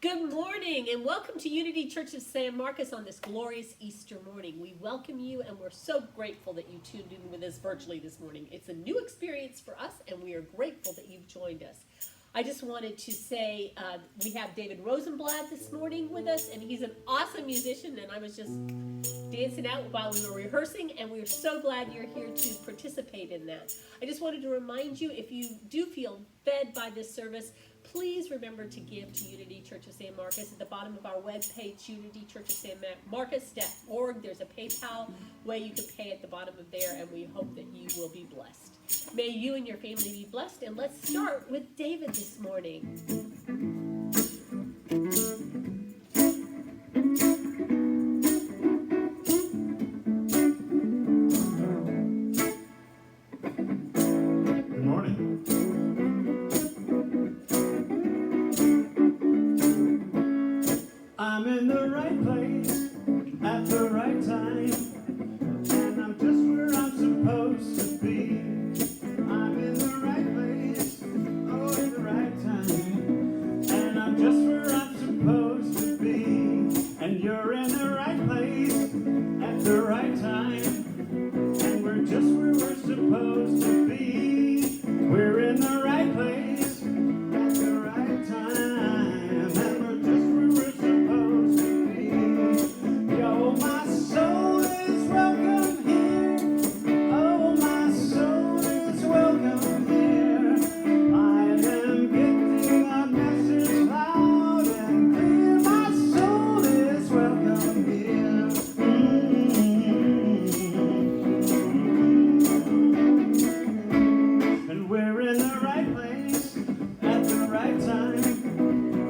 Good morning and welcome to Unity Church of San Marcos on this glorious Easter morning. We welcome you and we're so grateful that you tuned in with us virtually this morning. It's a new experience for us and we are grateful that you've joined us. I just wanted to say we have David Rosenblad this morning with us, and he's an awesome musician, and I was just dancing out while we were rehearsing, and we're so glad you're here to participate in that. I just wanted to remind you, if you do feel fed by this service, please remember to give to Unity Church of San Marcos. At the bottom of our webpage, unitychurchofsanmarcos.org, there's a PayPal way you can pay at the bottom of there, and we hope that you will be blessed. May you and your family be blessed, and let's start with David this morning. Good morning. I'm in the right place at the right time, and I'm just where I'm supposed to be. I'm in the right place, oh, at the right time, and I'm just where I'm supposed to be. And you're in the right place at the right time, and we're just where we're supposed to be. We're in the right place at the right time, and we're just where we're supposed to be. Yo, my soul is welcome here. Oh, my soul is welcome here. I am getting a message loud and clear. My soul is welcome here. And we're in the right place at the right time,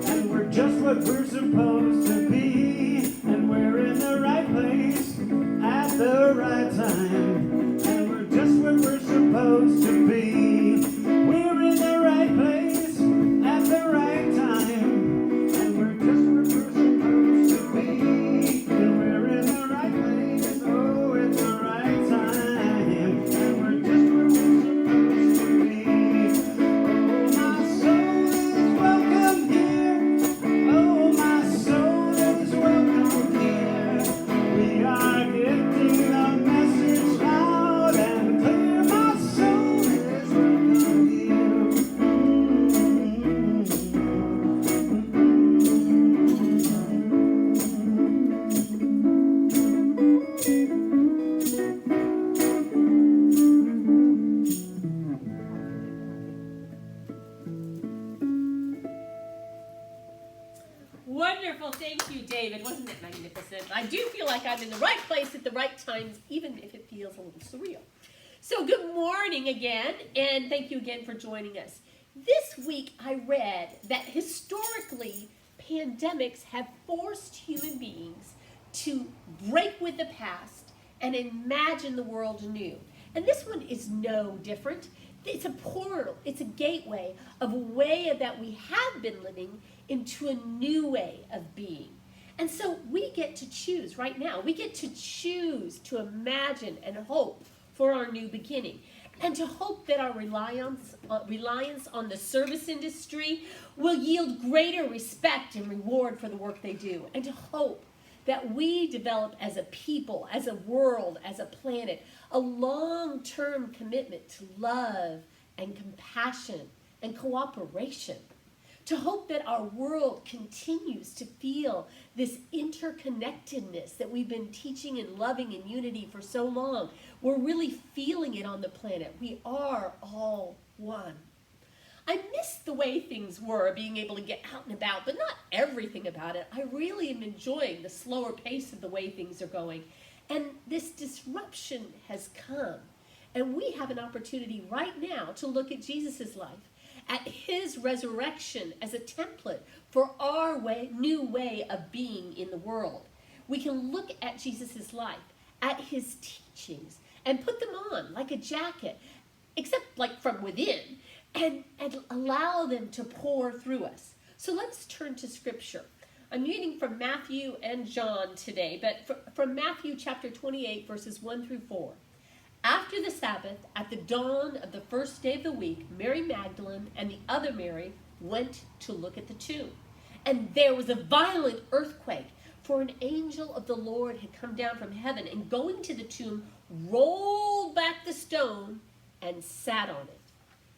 and we're just what we're supposed to be. And we're in the right place at the right time, and we're just what we're supposed to be. We're in the right place at the right time, and we're just where we're supposed to be. And we're in the right place, oh, at the right time, and we're just where we're supposed to be. Oh, my soul is welcome here. Oh, my soul is welcome here. We are getting the message loud and clear. My soul is welcome here. Wonderful. Thank you, David. Wasn't it magnificent? I do feel like I'm in the right place at the right times, even if it feels a little surreal. So good morning again, and thank you again for joining us. This week I read that historically pandemics have forced human beings to break with the past and imagine the world anew. And this one is no different. It's a portal, it's a gateway of a way that we have been living into a new way of being. And so we get to choose right now. We get to choose to imagine and hope for our new beginning, and to hope that our reliance on the service industry will yield greater respect and reward for the work they do, and to hope that we develop as a people, as a world, as a planet, a long-term commitment to love and compassion and cooperation. To hope that our world continues to feel this interconnectedness that we've been teaching and loving in unity for so long. We're really feeling it on the planet. We are all one. I miss the way things were, being able to get out and about, but not everything about it. I really am enjoying the slower pace of the way things are going. And this disruption has come. And we have an opportunity right now to look at Jesus' life, at his resurrection as a template for our new way of being in the world. We can look at Jesus' life, at his teachings, and put them on like a jacket, except like from within, and allow them to pour through us. So let's turn to Scripture. I'm reading from Matthew and John today, but from Matthew chapter 28, verses 1 through 4. After the Sabbath, at the dawn of the first day of the week, Mary Magdalene and the other Mary went to look at the tomb. And there was a violent earthquake, for an angel of the Lord had come down from heaven, and going to the tomb, rolled back the stone and sat on it.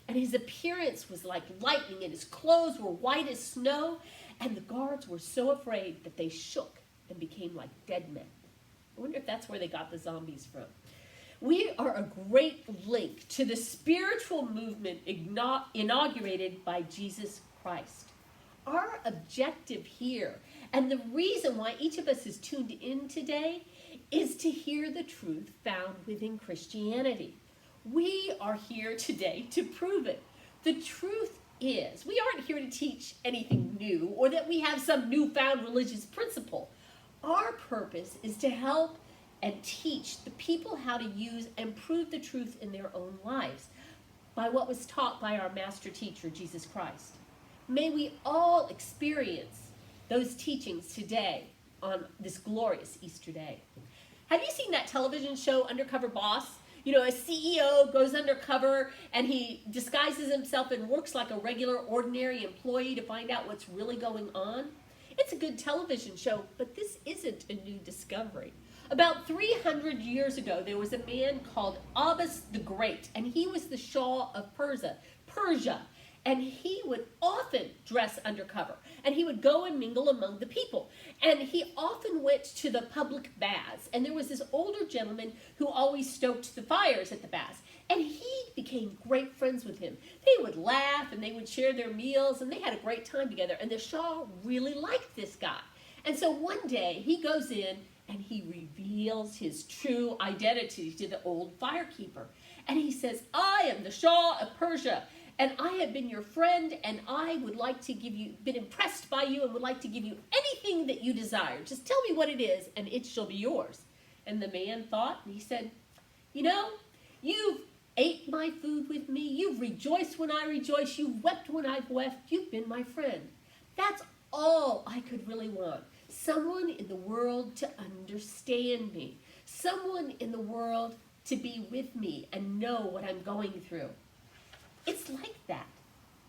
And his appearance was like lightning, and his clothes were white as snow, and the guards were so afraid that they shook and became like dead men. I wonder if that's where they got the zombies from. We are a great link to the spiritual movement inaugurated by Jesus Christ. Our objective here, and the reason why each of us is tuned in today, is to hear the truth found within Christianity. We are here today to prove it. The truth is, we aren't here to teach anything new or that we have some newfound religious principle. Our purpose is to help and teach the people how to use and prove the truth in their own lives by what was taught by our master teacher, Jesus Christ. May we all experience those teachings today on this glorious Easter day. Have you seen that television show, Undercover Boss? You know, a CEO goes undercover and he disguises himself and works like a regular, ordinary employee to find out what's really going on. It's a good television show, but this isn't a new discovery. About 300 years ago, there was a man called Abbas the Great, and he was the Shah of Persia. And he would often dress undercover, and he would go and mingle among the people. And he often went to the public baths, and there was this older gentleman who always stoked the fires at the baths. And he became great friends with him. They would laugh, and they would share their meals, and they had a great time together. And the Shah really liked this guy. And so one day, he goes in, and he reveals his true identity to the old firekeeper. And he says, I am the Shah of Persia, and I have been your friend, and I would like to been impressed by you, and would like to give you anything that you desire. Just tell me what it is, and it shall be yours. And the man thought, and he said, you know, you've ate my food with me, you've rejoiced when I rejoice, you've wept when I've wept, you've been my friend. That's all I could really want. Someone in the world to understand me. Someone in the world to be with me and know what I'm going through. It's like that.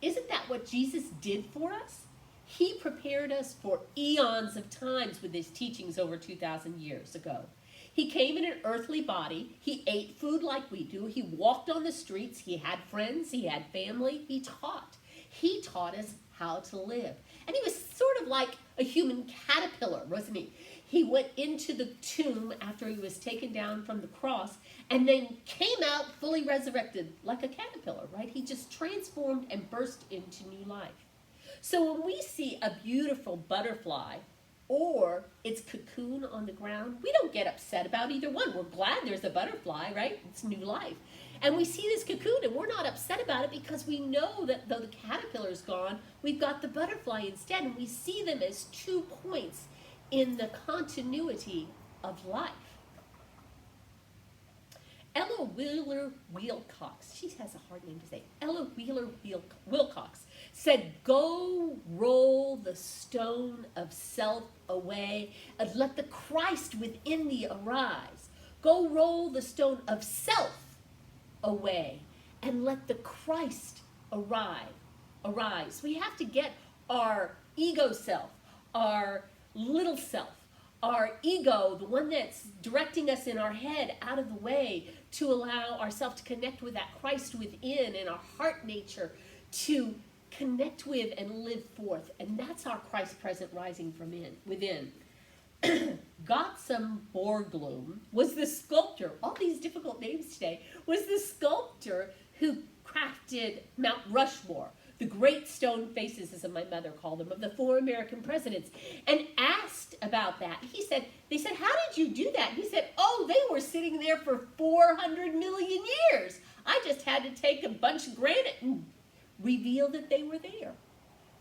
Isn't that what Jesus did for us? He prepared us for eons of times with his teachings over 2,000 years ago. He came in an earthly body. He ate food like we do. He walked on the streets. He had friends. He had family. He taught. He taught us how to live. And he was sort of like a human caterpillar, wasn't he? He went into the tomb after he was taken down from the cross and then came out fully resurrected like a caterpillar, right? He just transformed and burst into new life. So when we see a beautiful butterfly or its cocoon on the ground, we don't get upset about either one. We're glad there's a butterfly, right? It's new life. And we see this cocoon and we're not upset about it because we know that though the caterpillar's gone, we've got the butterfly instead, and we see them as 2 points in the continuity of life. Ella Wheeler Wilcox, she has a hard name to say, Ella Wheeler Wilcox said, go roll the stone of self away and let the Christ within thee arise. Go roll the stone of self away and let the Christ arise. We have to get our ego self, our little self, our ego, the one that's directing us in our head, out of the way to allow ourselves to connect with that Christ within and our heart nature to connect with and live forth. And that's our Christ present rising from within. Gottsam Borglum was the sculptor, all these difficult names today, was the sculptor who crafted Mount Rushmore, the great stone faces, as my mother called them, of the 4 American presidents, and asked about that. They said, how did you do that? He said, oh, they were sitting there for 400 million years. I just had to take a bunch of granite and reveal that they were there.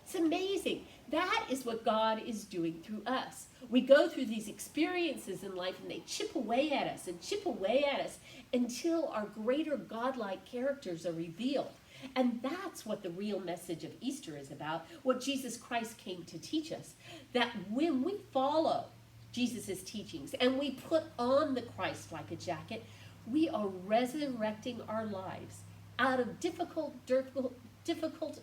It's amazing. That is what God is doing through us. We go through these experiences in life and they chip away at us and chip away at us until our greater godlike characters are revealed. And that's what the real message of Easter is about, what Jesus Christ came to teach us. That when we follow Jesus' teachings and we put on the Christ like a jacket, we are resurrecting our lives out of difficult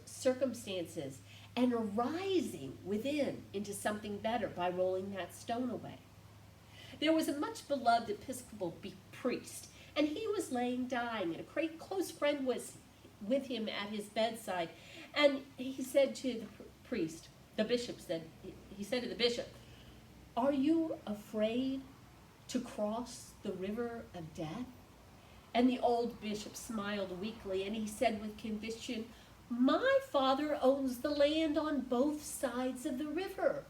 circumstances and arising within into something better by rolling that stone away. There was a much beloved Episcopal priest, and he was laying dying, and a great close friend was with him at his bedside. And he said to the priest, he said to the bishop, "Are you afraid to cross the river of death?" And the old bishop smiled weakly, and he said with conviction, "My father owns the land on both sides of the river.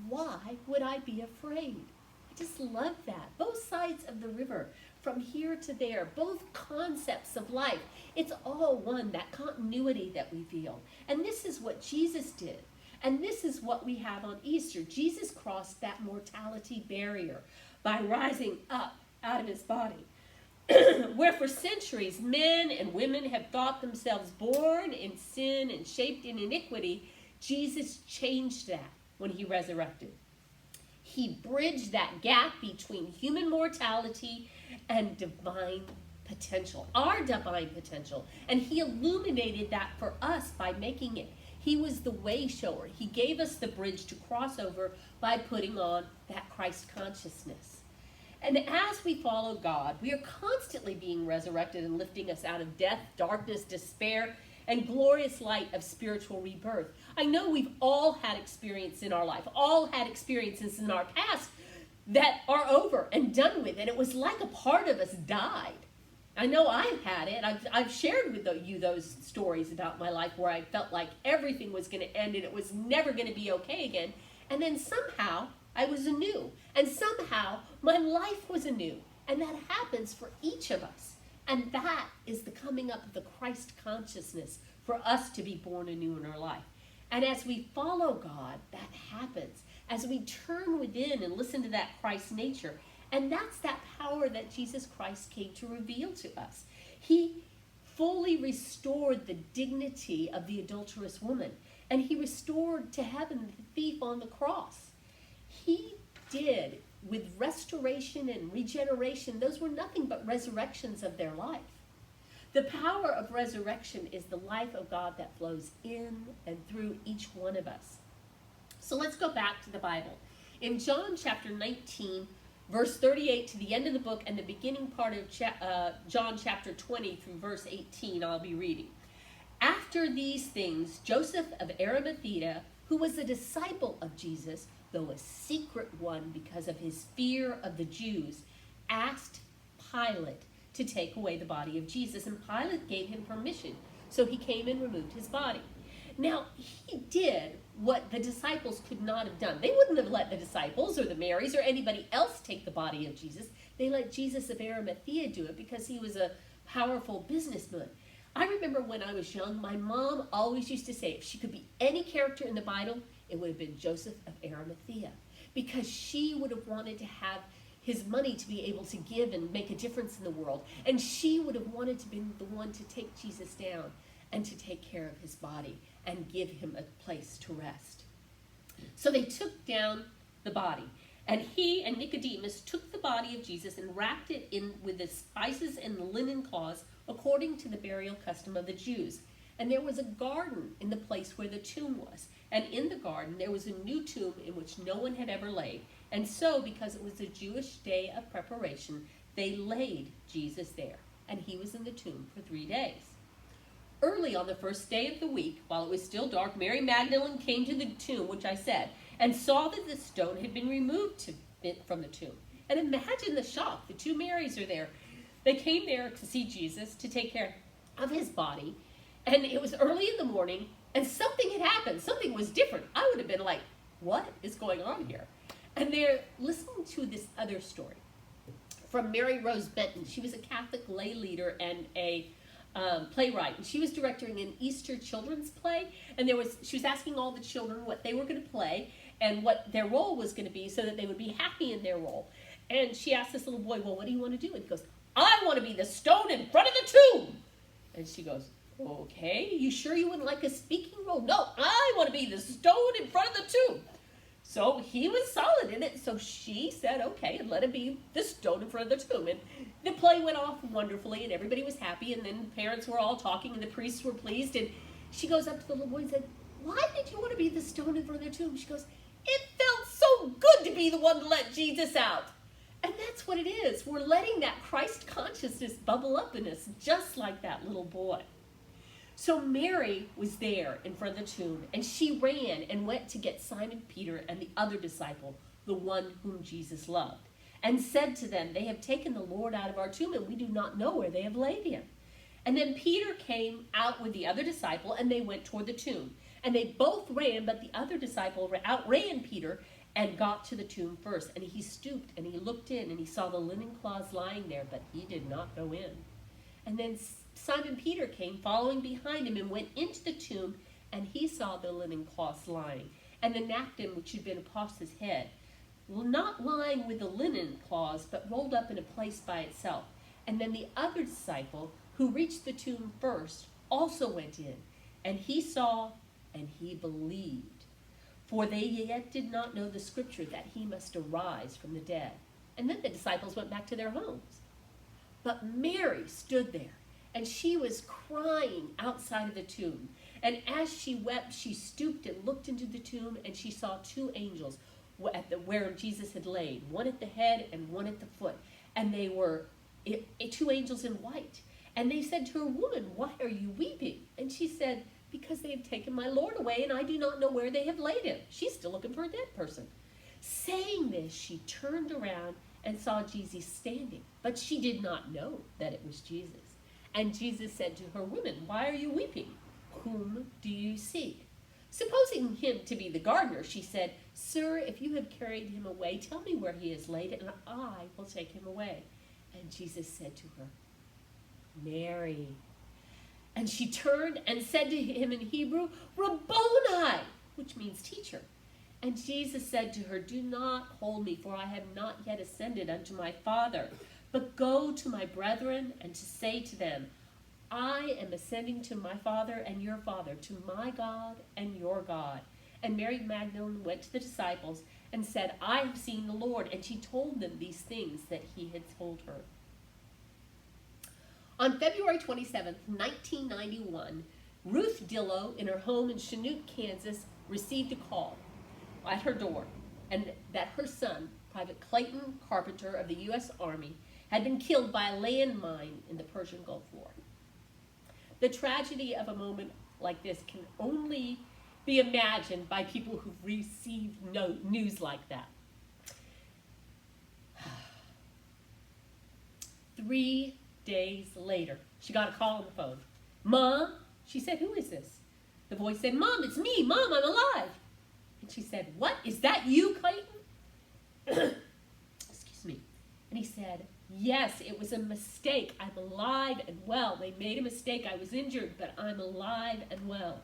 Why would I be afraid?" I just love that. Both sides of the river, from here to there, both concepts of life. It's all one, that continuity that we feel. And this is what Jesus did. And this is what we have on Easter. Jesus crossed that mortality barrier by rising up out of his body. Where for centuries men and women have thought themselves born in sin and shaped in iniquity, Jesus changed that when he resurrected. He bridged that gap between human mortality and divine potential, our divine potential. And he illuminated that for us by making it. He was the way shower. He gave us the bridge to cross over by putting on that Christ consciousness. And as we follow God, we are constantly being resurrected and lifting us out of death, darkness, despair, and glorious light of spiritual rebirth. I know we've all had experience in our life, all had experiences in our past that are over and done with, and it was like a part of us died. I know I've had it. I've shared with you those stories about my life where I felt like everything was going to end and it was never going to be okay again. And then somehow I was anew, and somehow my life was anew. And that happens for each of us. And that is the coming up of the Christ consciousness for us to be born anew in our life. And as we follow God, that happens. As we turn within and listen to that Christ nature. And that's that power that Jesus Christ came to reveal to us. He fully restored the dignity of the adulterous woman. And he restored to heaven the thief on the cross. He did, with restoration and regeneration, those were nothing but resurrections of their life. The power of resurrection is the life of God that flows in and through each one of us. So let's go back to the Bible. In John chapter 19, verse 38 to the end of the book and the beginning part of John chapter 20 through verse 18, I'll be reading. After these things, Joseph of Arimathea, who was a disciple of Jesus, though a secret one because of his fear of the Jews, asked Pilate to take away the body of Jesus, and Pilate gave him permission. So he came and removed his body. Now, he did what the disciples could not have done. They wouldn't have let the disciples or the Marys or anybody else take the body of Jesus. They let Jesus of Arimathea do it because he was a powerful businessman. I remember when I was young, my mom always used to say if she could be any character in the Bible, it would have been Joseph of Arimathea, because she would have wanted to have his money to be able to give and make a difference in the world. And she would have wanted to be the one to take Jesus down and to take care of his body and give him a place to rest. So they took down the body, and he and Nicodemus took the body of Jesus and wrapped it in with the spices and the linen cloths according to the burial custom of the Jews. And there was a garden in the place where the tomb was. And in the garden there was a new tomb in which no one had ever laid. And so, because it was a Jewish day of preparation, they laid Jesus there. And he was in the tomb for 3 days. Early on the first day of the week, while it was still dark, Mary Magdalene came to the tomb, which I said, and saw that the stone had been removed from the tomb. And imagine the shock. The two Marys are there. They came there to see Jesus, to take care of his body. And it was early in the morning, and something had happened. Something was different. I would have been like, what is going on here? And they're listening to this other story from Mary Rose Benton. She was a Catholic lay leader and a playwright. And she was directing an Easter children's play. And she was asking all the children what they were going to play and what their role was going to be so that they would be happy in their role. And she asked this little boy, well, what do you want to do? And he goes, I want to be the stone in front of the tomb. And she goes, okay, you sure you wouldn't like a speaking role? No, I want to be the stone in front of the tomb. So he was solid in it. So she said, okay, and let him be the stone in front of the tomb. And the play went off wonderfully, and everybody was happy. And then the parents were all talking, and the priests were pleased. And she goes up to the little boy and said, why did you want to be the stone in front of the tomb? She goes, it felt so good to be the one to let Jesus out. And that's what it is. We're letting that Christ consciousness bubble up in us, just like that little boy. So Mary was there in front of the tomb, and she ran and went to get Simon Peter and the other disciple, the one whom Jesus loved, and said to them, they have taken the Lord out of our tomb, and we do not know where they have laid him. And then Peter came out with the other disciple, and they went toward the tomb. And they both ran, but the other disciple outran Peter and got to the tomb first. And he stooped, and he looked in, and he saw the linen cloths lying there, but he did not go in. And then Simon Peter came following behind him and went into the tomb, and he saw the linen cloths lying, and the napkin which had been across his head, not lying with the linen cloths, but rolled up in a place by itself. And then the other disciple, who reached the tomb first, also went in, and he saw and he believed. For they yet did not know the scripture that he must arise from the dead. And then the disciples went back to their homes. But Mary stood there, and she was crying outside of the tomb. And as she wept, she stooped and looked into the tomb, and she saw two angels where Jesus had laid, one at the head and one at the foot. And they were two angels in white. And they said to her, woman, why are you weeping? And she said, because they have taken my Lord away, and I do not know where they have laid him. She's still looking for a dead person. Saying this, she turned around and saw Jesus standing, but she did not know that it was Jesus. And Jesus said to her, woman, why are you weeping? Whom do you seek? Supposing him to be the gardener, she said, sir, if you have carried him away, tell me where he is laid, and I will take him away. And Jesus said to her, Mary. And she turned and said to him in Hebrew, Rabboni, which means teacher. And Jesus said to her, do not hold me, for I have not yet ascended unto my Father, but go to my brethren and to say to them, I am ascending to my Father and your Father, to my God and your God. And Mary Magdalene went to the disciples and said, I have seen the Lord. And she told them these things that he had told her. On February 27, 1991, Ruth Dillow, in her home in Chanute, Kansas, received a call at her door, and that her son, Private Clayton Carpenter of the U.S. Army, had been killed by a landmine in the Persian Gulf War. The tragedy of a moment like this can only be imagined by people who've received news like that. 3 days later, she got a call on the phone. Mom, she said, who is this? The voice said, Mom, it's me. Mom, I'm alive. And she said, what? Is that you, Clayton? Excuse me. And he said, yes, it was a mistake. I'm alive and well. They made a mistake. I was injured, but I'm alive and well.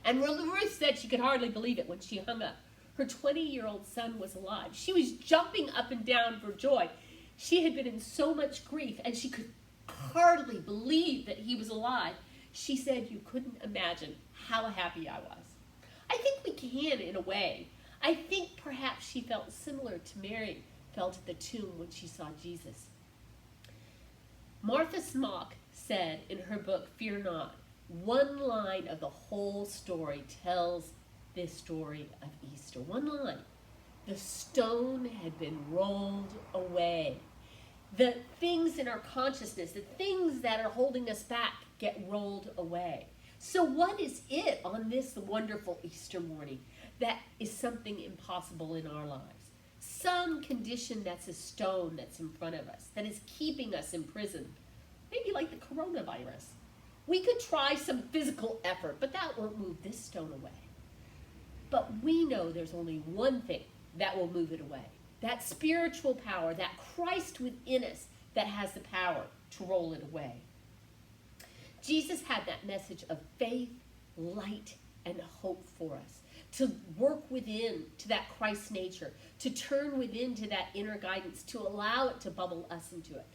And Ruth said she could hardly believe it when she hung up. Her 20-year-old son was alive. She was jumping up and down for joy. She had been in so much grief, and she could hardly believe that he was alive. She said you couldn't imagine how happy I was. I think we can, in a way. I think perhaps she felt similar to Mary felt at the tomb when she saw Jesus. Martha Smock said in her book, Fear Not, one line of the whole story tells this story of Easter. One line. The stone had been rolled away. The things in our consciousness, the things that are holding us back, get rolled away. So what is it on this wonderful Easter morning that is something impossible in our lives? Some condition that's a stone that's in front of us, that is keeping us imprisoned. Maybe like the coronavirus. We could try some physical effort, but that won't move this stone away. But we know there's only one thing that will move it away. That spiritual power, that Christ within us that has the power to roll it away. Jesus had that message of faith, light, and hope for us. To work within to that Christ nature, to turn within to that inner guidance, to allow it to bubble us into it,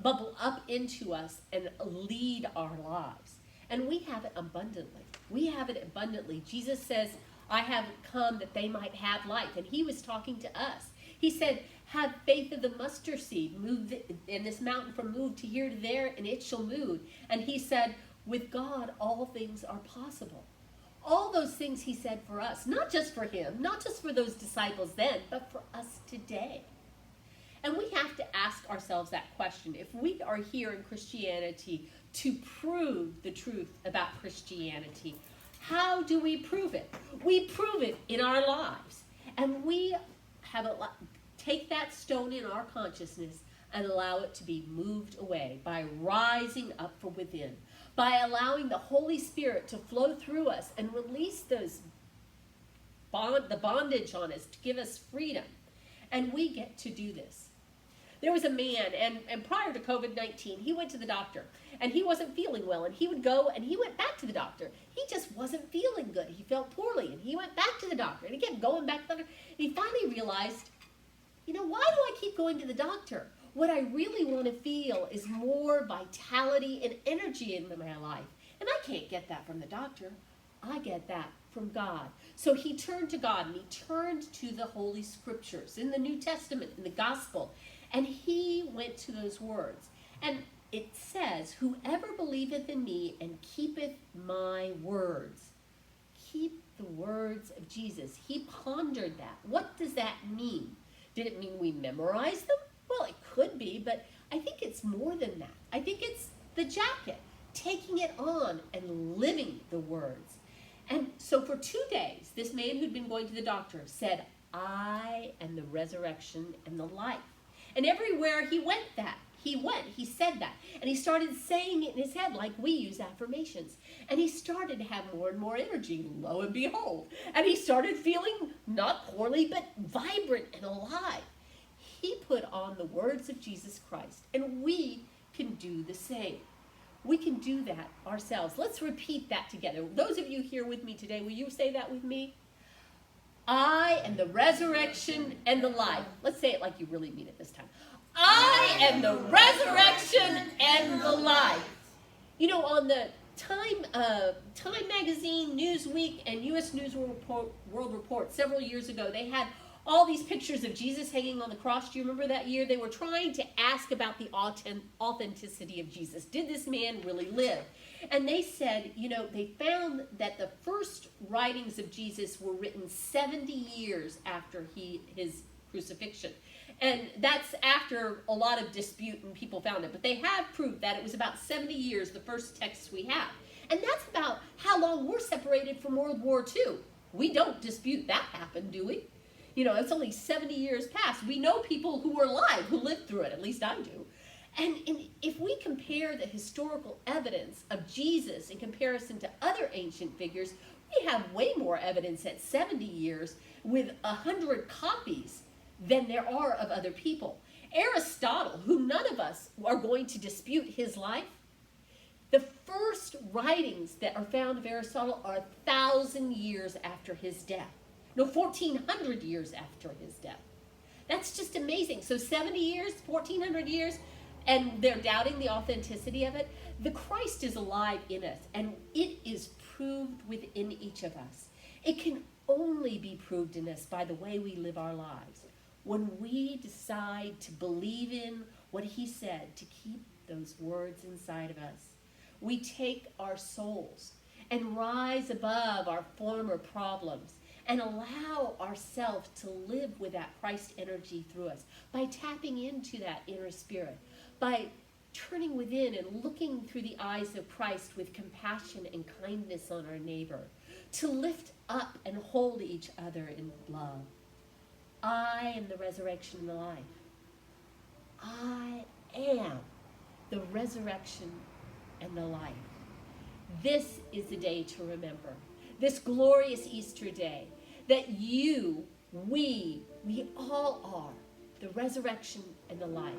bubble up into us and lead our lives. And we have it abundantly. We have it abundantly. Jesus says, I have come that they might have life. And he was talking to us. He said, have faith of the mustard seed. Move in this mountain from move to here to there, and it shall move. And he said, with God, all things are possible. All those things he said for us, not just for him, not just for those disciples then, but for us today. And we have to ask ourselves that question. If we are here in Christianity to prove the truth about Christianity, how do we prove it? We prove it in our lives. And we have take that stone in our consciousness and allow it to be moved away by rising up from within, by allowing the Holy Spirit to flow through us and release the bondage on us to give us freedom. And we get to do this. There was a man, and prior to COVID-19, he went to the doctor, and he wasn't feeling well, and he would go, and he went back to the doctor. He just wasn't feeling good. He felt poorly, and he went back to the doctor, and he kept going back to the doctor, and he finally realized, why do I keep going to the doctor? What I really want to feel is more vitality and energy in my life, and I can't get that from the doctor. I get that from God. So he turned to God, and he turned to the Holy Scriptures in the New Testament, in the Gospel, and he went to those words. And it says, whoever believeth in me and keepeth my words. Keep the words of Jesus. He pondered that. What does that mean? Did it mean we memorized them? Well, it could be, but I think it's more than that. I think it's the jacket, taking it on and living the words. And so for 2 days, this man who'd been going to the doctor said, I am the resurrection and the life. And everywhere he said that. And he started saying it in his head like we use affirmations. And he started to have more and more energy, lo and behold. And he started feeling not poorly, but vibrant and alive. He put on the words of Jesus Christ. And we can do the same. We can do that ourselves. Let's repeat that together. Those of you here with me today, will you say that with me? I am the resurrection and the life. Let's say it like you really mean it this time. I am the resurrection and the life. On the Time Magazine, Newsweek, and U.S. News World Report several years ago, they had all these pictures of Jesus hanging on the cross. Do you remember that year? They were trying to ask about the authenticity of Jesus. Did this man really live? And they said, they found that the first writings of Jesus were written 70 years after his crucifixion. And that's after a lot of dispute and people found it. But they have proved that it was about 70 years, the first texts we have. And that's about how long we're separated from World War II. We don't dispute that happened, do we? It's only 70 years past. We know people who were alive, who lived through it. At least I do. And if we compare the historical evidence of Jesus in comparison to other ancient figures, we have way more evidence at 70 years with 100 copies than there are of other people. Aristotle, who none of us are going to dispute his life, the first writings that are found of Aristotle are 1,000 years after his death. No, 1,400 years after his death. That's just amazing. So 70 years, 1,400 years, and they're doubting the authenticity of it. The Christ is alive in us, and it is proved within each of us. It can only be proved in us by the way we live our lives. When we decide to believe in what he said, to keep those words inside of us, we take our souls and rise above our former problems and allow ourselves to live with that Christ energy through us by tapping into that inner spirit, by turning within and looking through the eyes of Christ with compassion and kindness on our neighbor, to lift up and hold each other in love. I am the resurrection and the life. I am the resurrection and the life. This is the day to remember, this glorious Easter day, that we all are the resurrection and the life.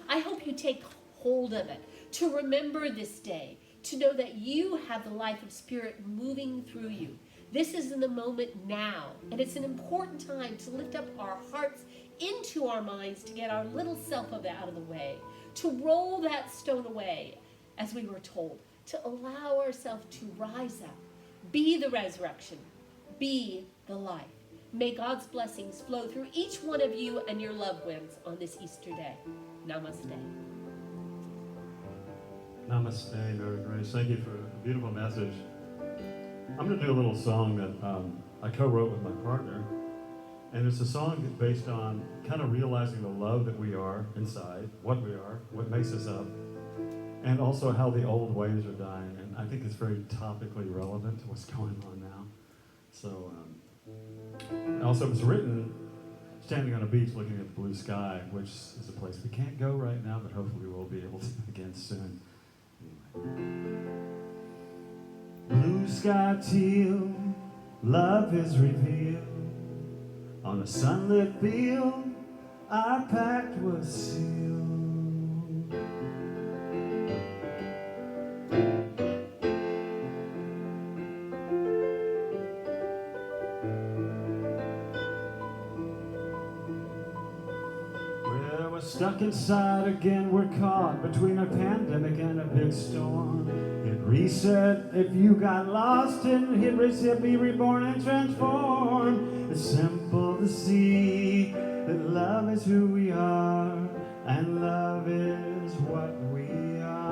I hope you take hold of it, to remember this day, to know that you have the life of Spirit moving through you. This is in the moment now, and it's an important time to lift up our hearts into our minds, to get our little self out of the way, to roll that stone away, as we were told, to allow ourselves to rise up, be the resurrection, be the life. May God's blessings flow through each one of you and your loved ones on this Easter day. Namaste. Namaste, Mary Grace. Thank you for a beautiful message. I'm going to do a little song that I co-wrote with my partner. And it's a song based on kind of realizing the love that we are inside, what we are, what makes us up, and also how the old ways are dying. And I think it's very topically relevant to what's going on now. So, also it was written standing on a beach looking at the blue sky, which is a place we can't go right now, but hopefully we'll be able to again soon. Blue sky teal, love is revealed. On a sunlit field, our pact was sealed. Well, we're stuck inside again, we're caught between a pandemic and a big storm. Hit reset if you got lost, and hit reset, be reborn and transform. It's simple to see that love is who we are, and love is what we are.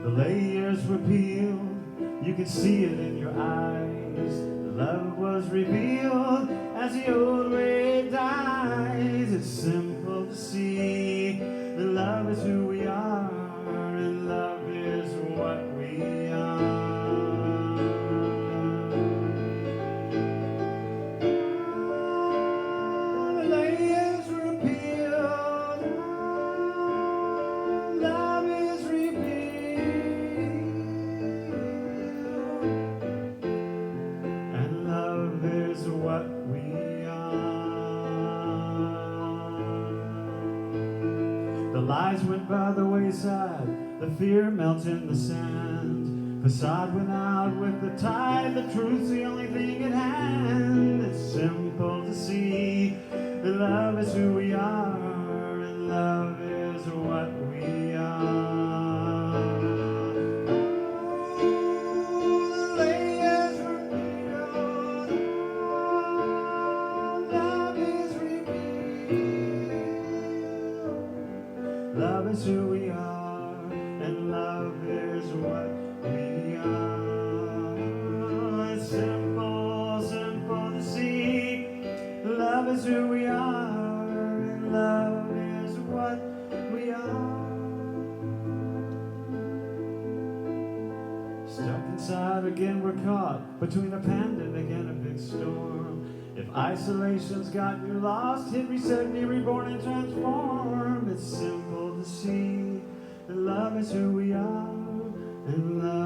The layers were peeled, you could see it in your eyes. The love was revealed as the old way dies. It's simple to see that love is who we are, and love is what we are. The layers were peeled, love is revealed, and love is what we are. The lies went by the wayside, the fear melted in the sand. Facade went out with the tide, the truth's the only thing at hand. It's simple to see that love is who we are, and love is what we are. The layers were peeled, love is revealed. Love is who we are, and love is what we are. It's simple, simple to see. Love is who we are, and love is what we are. Stuck inside again, we're caught between a pandemic and a big storm. If isolation's got you lost, hit reset, be reborn and transform. It's simple to see that love is who we are, and love